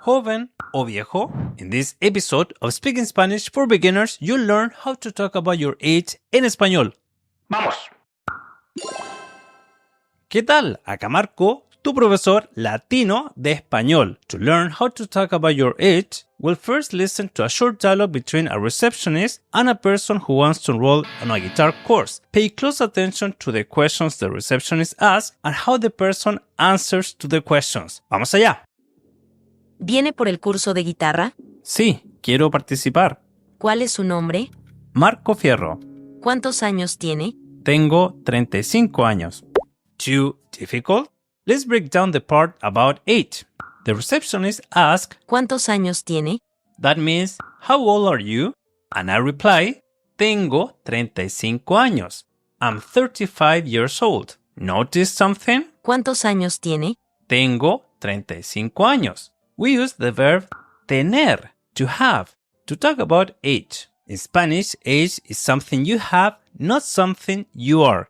joven o viejo. In this episode of Speaking Spanish for Beginners, you'll learn how to talk about your age en español. ¡Vamos! ¿Qué tal? Acá Marco, tu profesor latino de español. To learn how to talk about your age, we'll first listen to a short dialogue between a receptionist and a person who wants to enroll on a guitar course. Pay close attention to the questions the receptionist asks and how the person answers to the questions. ¡Vamos allá! ¿Viene por el curso de guitarra? Sí, quiero participar. ¿Cuál es su nombre? Marco Fierro. ¿Cuántos años tiene? Tengo 35 años. Too difficult? Let's break down the part about age. The receptionist asks, ¿Cuántos años tiene? that means, how old are you? And I reply, tengo 35 años. I'm 35 years old. Notice something? ¿Cuántos años tiene? Tengo 35 años. We use the verb tener, to have, to talk about age. In Spanish, age is something you have, not something you are.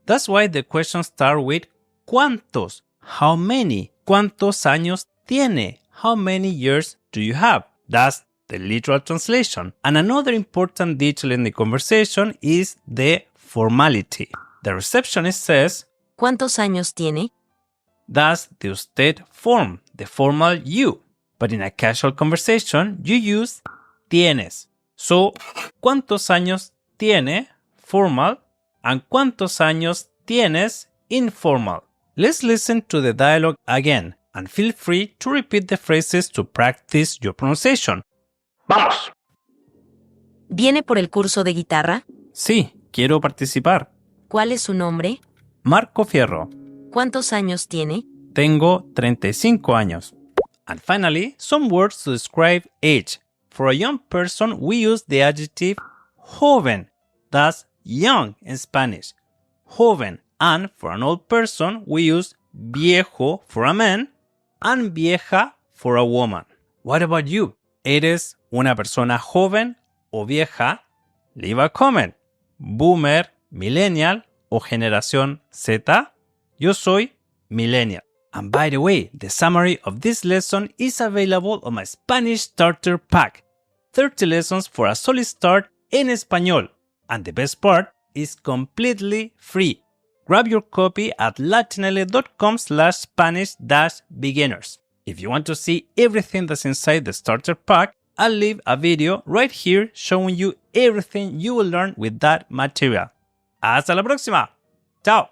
That's why the questions start with ¿cuántos? How many? ¿Cuántos años tiene? How many years do you have? That's the literal translation. And another important detail in the conversation is the formality. The receptionist says, ¿Cuántos años tiene? that's the usted form, the formal you. But in a casual conversation, you use tienes. So, ¿cuántos años tiene? Formal. And ¿cuántos años tienes? Informal. Let's listen to the dialogue again and feel free to repeat the phrases to practice your pronunciation. ¡Vamos! ¿Viene por el curso de guitarra? Sí, quiero participar. ¿Cuál es su nombre? Marco Fierro. ¿Cuántos años tiene? Tengo 35 años. And finally, some words to describe age. For a young person, we use the adjective joven. That's young in Spanish. Joven. And for an old person, we use viejo for a man and vieja for a woman. What about you? ¿Eres una persona joven o vieja? Leave a comment. Boomer, millennial o generación Z? Yo soy millennial. And by the way, the summary of this lesson is available on my Spanish Starter Pack. 30 lessons for a solid start en español. And the best part is completely free. Grab your copy at latinl.com/Spanish-beginners. If you want to see everything that's inside the starter pack, I'll leave a video right here showing you everything you will learn with that material. ¡Hasta la próxima! ¡Chao!